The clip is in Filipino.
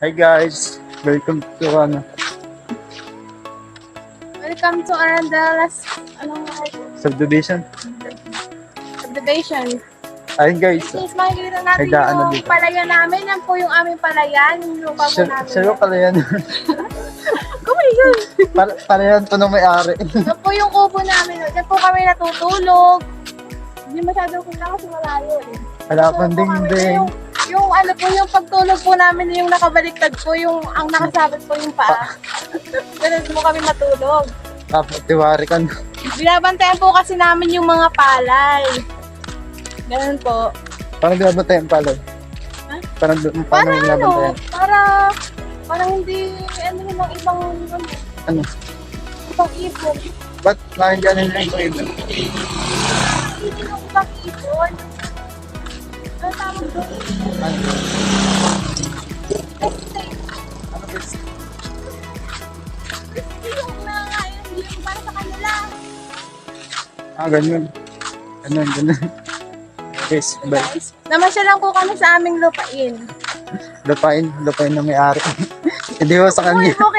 Hi guys, welcome to Welcome to Arandalas, subdivision. subdivision. Ayun guys, Please, makikita natin nagdaan na yung dito. palayan namin. Yan po yung aming palayan, yung lupa po namin. Sa'yo pala yan. Oh my God! Pala yan to nung may-ari. Yan po yung kubo namin. Yan po kami natutulog. Hindi masyado kita kasi malayo eh. Wala pang Yan po kami. dingding. Yung ano po, yung pagtulog po namin, yung nakabaliktad po, yung ang nakasabit po yung paa. Ganun po kami matulog. Tapos tiwari ka na. Binabantayan po kasi namin yung mga palay. Ganun po. Parang binabantayan pala. Ha? Parang paano Para ano, binabantayan? para hindi, ano yung mga ibang, Ano? ibang ibon. Ba't nakinggan nila yung iba? Hindi yung ibang ibon. Ano tawag doon? Ano? Kasi, yung mga, yung para sa kanila. Ganyan. Ganyan. Guys, bye. Guys, namasyal lang po kami sa aming lupain. Lupain na may-ari. Hindi ko sa kanya. Uy,